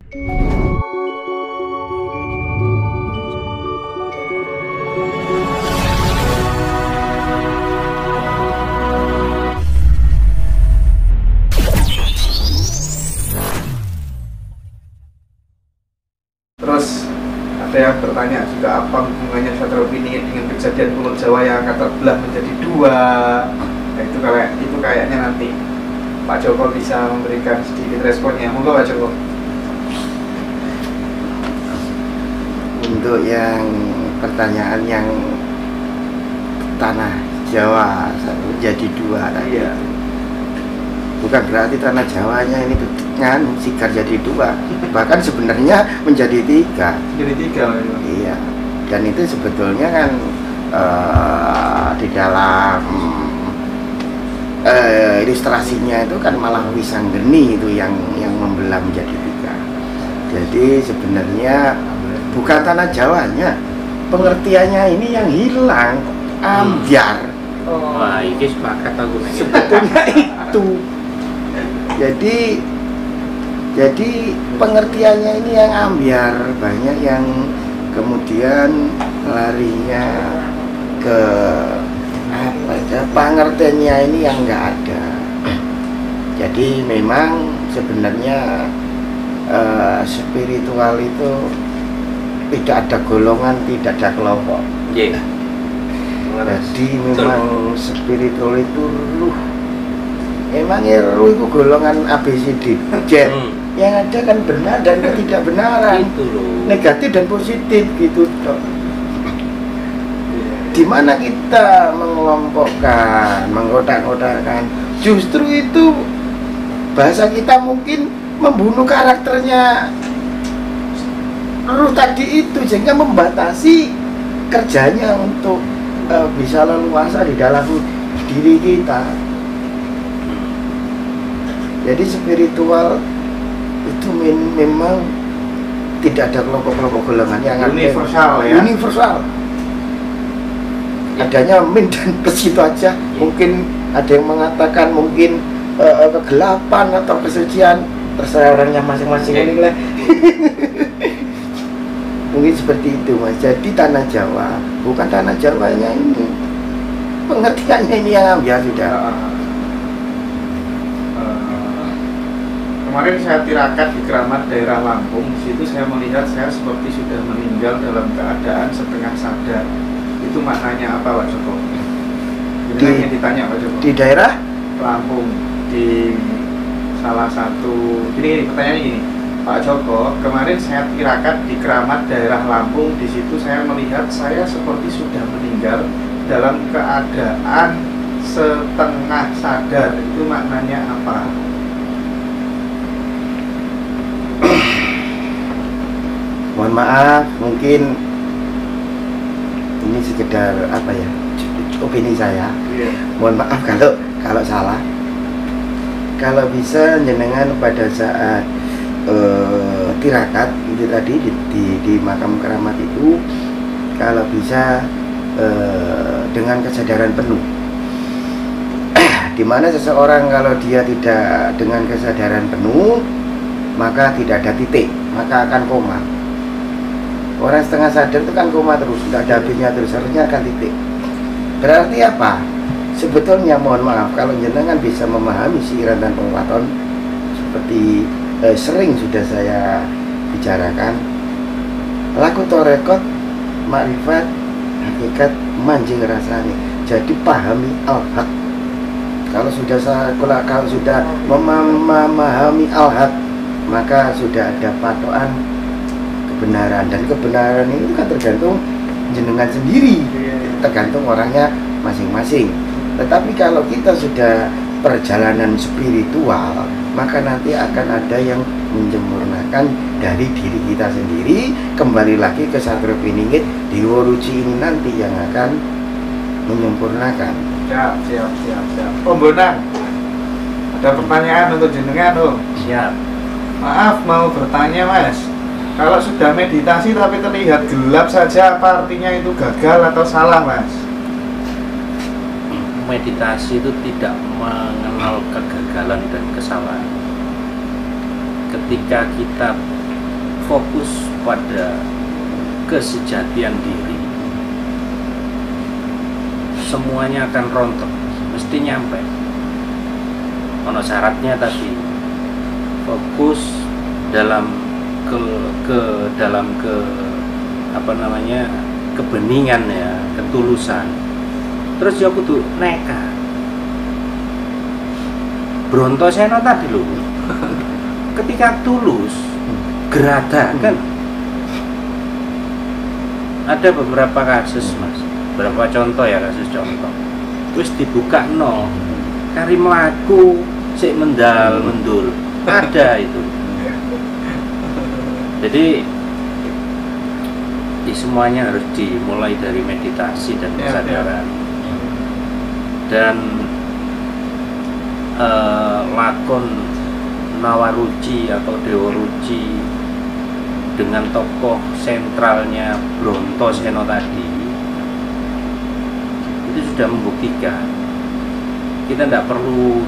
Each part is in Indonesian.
Terus ada yang bertanya juga, apa hubungannya Satrio Piningit dengan kejadian Pulau Jawa yang akan terbelah menjadi dua? Nah, itu kayaknya nanti Pak Joko bisa memberikan sedikit responnya. Monggo Pak Joko. Untuk yang pertanyaan yang tanah Jawa jadi dua tadi, Iya. bukan berarti tanah Jawanya ini sikar jadi dua, bahkan sebenarnya menjadi tiga. Jadi tiga. Iya, dan itu sebetulnya kan di dalam ilustrasinya itu kan malah Wisanggeni itu yang membelah menjadi tiga. Jadi sebenarnya bukan tanah Jawanya, pengertiannya ini yang hilang, ambyar. Wah, ini sepakat aku nih. Sebetulnya itu. Jadi pengertiannya ini yang ambyar, banyak yang kemudian larinya ke apa ya, pengertiannya ini yang nggak ada. Jadi memang sebenarnya spiritual itu tidak ada golongan, tidak ada kelompok. Yeah. Jadi memang spiritual itu ruh. Emang ruh itu golongan ABCD. Yang ada kan benar dan ketidakbenaran, Itu loh. negatif dan positif gitu. Di mana kita mengelompokkan, mengkotak-kotakkan, justru itu bahasa kita mungkin membunuh karakternya ruh tadi itu, sehingga membatasi kerjanya untuk bisa leluasa di dalam diri kita. Jadi spiritual itu memang tidak ada kelompok-kelompok golongan yang Universal, ada, ya? universal. Adanya min dan plus itu aja. Mungkin ada yang mengatakan mungkin kegelapan atau kesucian, terserah orangnya masing-masing ini lah. Mungkin seperti itu Mas. Jadi tanah Jawa bukan tanah Jawanya ini, pengertiannya ini yang ambil sudah. Kemarin saya tirakat di Keramat daerah Lampung. Di situ saya melihat saya seperti sudah meninggal dalam keadaan setengah sadar. Itu maknanya apa Pak Joko? Ini ditanya Pak Joko. Di daerah Lampung, di salah satu. Ini pertanyaannya gini, Pak Joko. Kemarin saya tirakat di Keramat daerah Lampung. Di situ saya melihat saya seperti sudah meninggal dalam keadaan setengah sadar. Itu maknanya apa? Mohon maaf, mungkin ini sekedar apa ya, opini saya. Mohon maaf kalau salah. Kalau bisa jenengan pada saat tirakat itu tadi di makam keramat itu, kalau bisa dengan kesadaran penuh. Dimana seseorang kalau dia tidak dengan kesadaran penuh, maka tidak ada titik, maka akan koma. Orang setengah sadar itu kan koma terus, tidak ada habisnya terus, harusnya akan titik. Berarti apa? Sebetulnya mohon maaf kalau jenengan bisa memahami sihiran dan pengwaton seperti sering sudah saya bicarakan, laku torekot, makrifat, hakikat, manjing rasani. Jadi pahami al-haq. Kalau sudah memahami al-haq, maka sudah ada patokan kebenaran, dan kebenaran itu kan tergantung jenengan sendiri, tergantung orangnya masing-masing. Tetapi kalau kita sudah perjalanan spiritual, maka nanti akan ada yang menyempurnakan dari diri kita sendiri. Kembali lagi ke Satrio Piningit, Dewa Ruci ini nanti yang akan menyempurnakan. Siap. Om Bonang, ada pertanyaan untuk jenengan Om. Siap. Maaf mau bertanya Mas, kalau sudah meditasi tapi terlihat gelap saja, apa artinya itu gagal atau salah Mas? Meditasi itu tidak mengenal kegagalan dan kesalahan. Ketika kita fokus pada kesejatian diri, semuanya akan rontok, mesti nyampe. Ono syaratnya tadi, fokus dalam kebeningan ya, ketulusan. Terus ya kudu nekat. Brontoseno tadi lho. Ketika tulus, gerada kan. Ada beberapa kasus Mas, beberapa contoh ya, kasus contoh. Terus dibuka kari mlaku sik mendul. Ada itu. Jadi semuanya harus dimulai dari meditasi dan kesadaran. Dan lakon Nawaruci atau Dewa Ruci dengan tokoh sentralnya Brontoseno tadi itu sudah membuktikan kita tidak perlu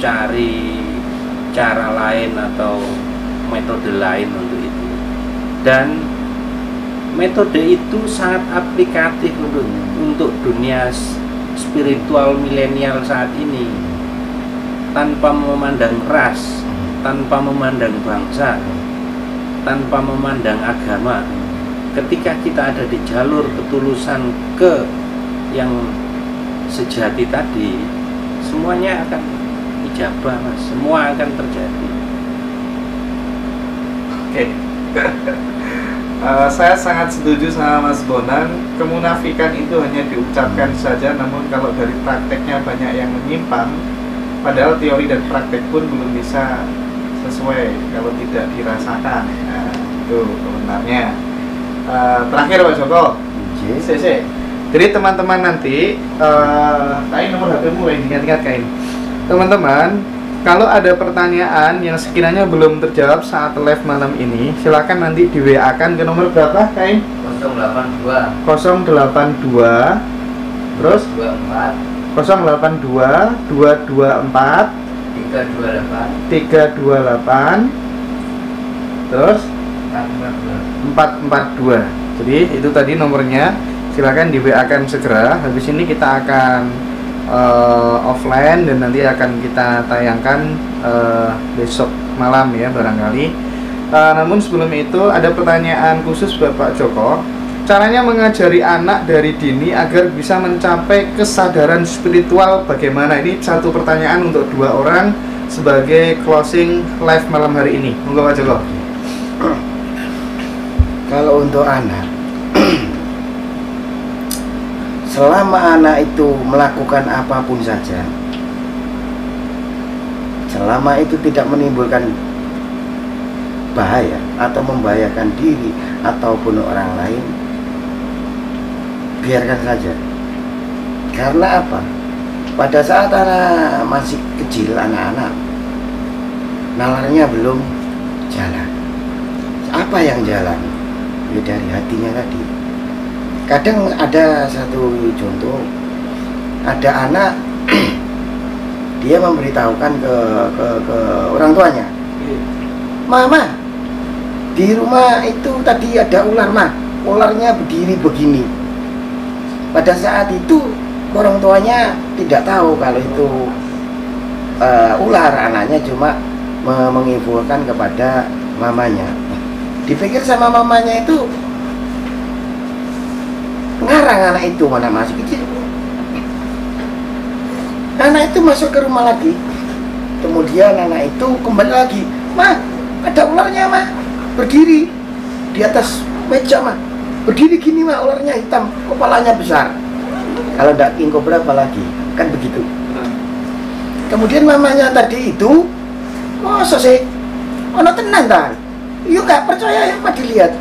cari cara lain atau metode lain untuk itu, dan metode itu sangat aplikatif untuk dunia spiritual milenial saat ini, tanpa memandang ras, tanpa memandang bangsa, tanpa memandang agama. Ketika kita ada di jalur ketulusan ke yang sejati tadi, semuanya akan ijabah Mas, semua akan terjadi. Oke. Saya sangat setuju sama Mas Bonang. Kemunafikan itu hanya diucapkan saja, namun kalau dari prakteknya banyak yang menyimpang. Padahal teori dan praktek pun belum bisa sesuai kalau tidak dirasakan. Nah, itu sebenarnya. Terakhir Pak Joko. Jadi teman-teman nanti, Kain nomor HP-mu ingat-ingat Kain. Teman-teman, kalau ada pertanyaan yang sekiranya belum terjawab saat live malam ini, silakan nanti di WA-kan ke nomor berapa, Kain? 082 082 terus 082 224 328 terus 442. Jadi itu tadi nomornya. Silakan di WA-kan segera. Habis ini kita akan offline dan nanti akan kita tayangkan besok malam ya barangkali. Namun sebelum itu ada pertanyaan khusus Bapak Joko. Caranya mengajari anak dari dini agar bisa mencapai kesadaran spiritual bagaimana? Ini satu pertanyaan untuk dua orang sebagai closing live malam hari ini. Monggo Pak Joko. Kalau untuk anak, selama anak itu melakukan apapun saja, selama itu tidak menimbulkan bahaya atau membahayakan diri ataupun orang lain, biarkan saja. Karena apa? Pada saat anak masih kecil, anak-anak nalarnya belum jalan. Apa yang jalan? Ya dari hatinya tadi. Kadang ada satu contoh, ada anak dia memberitahukan ke orang tuanya, Mama, di rumah itu tadi ada ular mah, ularnya berdiri begini. Pada saat itu orang tuanya tidak tahu kalau itu ular, anaknya cuma menginfokan kepada mamanya. Dipikir sama mamanya itu ngarang anak itu, mana masih kecil. Anak itu masuk ke rumah lagi. Kemudian anak itu kembali lagi, Ma, ada ularnya Ma, berdiri di atas meja Ma, berdiri gini Ma, ularnya hitam, kepalanya besar. Kalau tidak king cobra apalagi, kan begitu. Kemudian mamanya tadi itu, masa sih, ono tenan ta? Yuk gak percaya ya Pak, dilihat.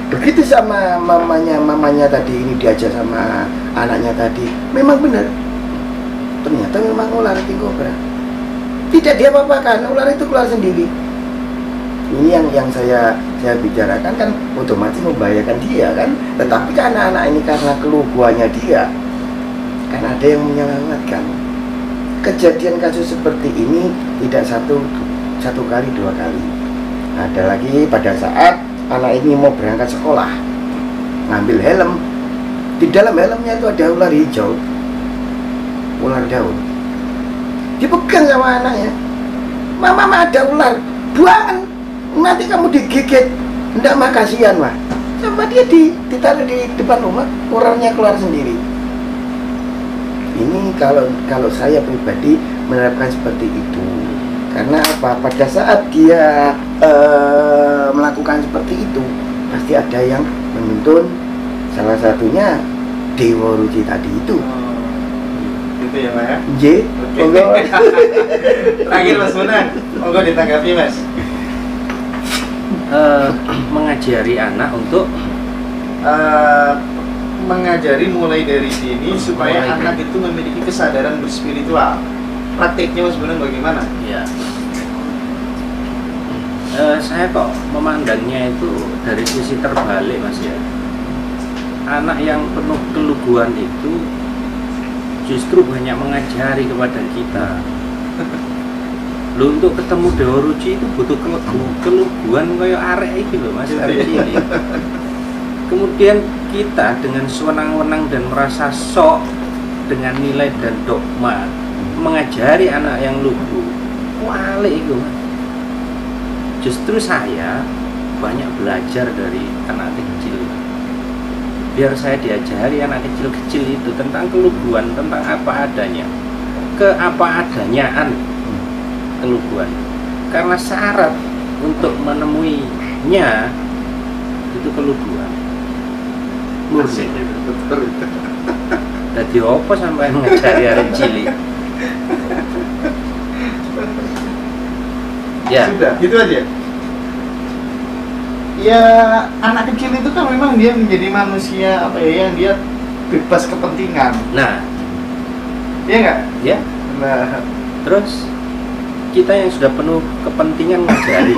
Begitu sama mamanya tadi ini diajar sama anaknya tadi, memang benar. Ternyata memang ular king cobra. Tidak dia apa-apakan, ular itu keluar sendiri. Ini yang saya bicarakan kan otomatis membahayakan dia kan. Tetapi kan anak-anak ini karena keluguannya dia, kan ada yang menyelamatkan. Kejadian kasus seperti ini tidak satu kali, dua kali. Ada lagi pada saat anak ini mau berangkat sekolah, ngambil helm, di dalam helmnya itu ada ular hijau, ular daun. Dipegang sama anaknya, mama ada ular, buangan, nanti kamu digigit. Nggak mah, kasihan mah. Sama dia ditaruh di depan rumah, ularnya keluar sendiri. Ini kalau saya pribadi menerapkan seperti itu. Karena apa? Pada saat dia melakukan seperti itu, pasti ada yang menuntun. Salah satunya Dewa Ruci tadi itu. Gitu ya Pak ya? J. Monggo. Terakhir Mas Bonang, monggo ditanggapi Mas. Mengajari anak untuk mengajari mulai dari dini supaya anak itu memiliki kesadaran berspiritual. Praktiknya Mas Bonang bagaimana? ya saya kok memandangnya itu dari sisi terbalik Mas ya. Anak yang penuh keluguan itu justru banyak mengajari kepada kita. Lu untuk ketemu Dewa Ruci itu butuh keluguan kayak arek iki lho Mas, arek ini. Kemudian kita dengan sewenang-wenang dan merasa sok dengan nilai dan dogma mengajari anak yang lugu. Wale itu Mas. Justru saya banyak belajar dari anak kecil. Biar saya diajari anak kecil-kecil itu tentang keluguan, tentang apa adanya, keapa adanyaan keluguan. Karena syarat untuk menemuinya itu keluguan. Murni. Jadi apa sampai ngajari arek cilik? Ya. Sudah, gitu aja. Ya, anak kecil itu kan memang dia menjadi manusia apa ya, yang dia bebas kepentingan. Nah, Iya nggak? ya. Nah, Terus kita yang sudah penuh kepentingan ngajari.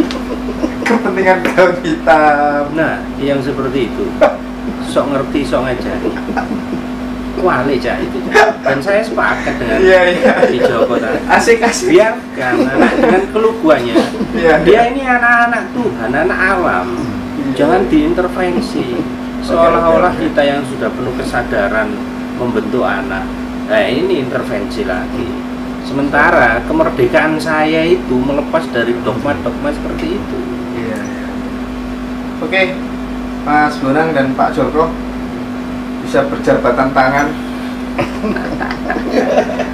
kepentingan kaum hitam. Nah, yang seperti itu. Sok ngerti, sok ngajari. Wale Cak itu. Dan saya sepakat dengan di Joko tadi. Asik-asik. Biarkan anak dengan keluguannya. Iya. Dia ini anak-anak Tuhan, anak alam. Jangan diintervensi. Seolah-olah kita yang sudah penuh kesadaran membentuk anak. Nah, ini intervensi lagi. Sementara kemerdekaan saya itu melepas dari dogma-dogma seperti itu. Iya. Oke, Mas Bonang dan Pak Joko bisa berjabatan tangan.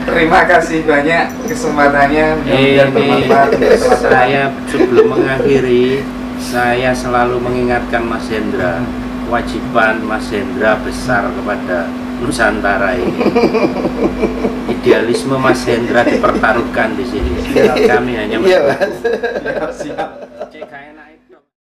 Terima kasih banyak kesempatannya, mudah-mudahan bermanfaat untuk teman-teman. Saya sebelum mengakhiri, saya selalu mengingatkan Mas Hendra, kewajiban Mas Hendra besar kepada Nusantara ini. Idealisme Mas Hendra dipertaruhkan di sini. Kami hanya Iya, Mas. Siap.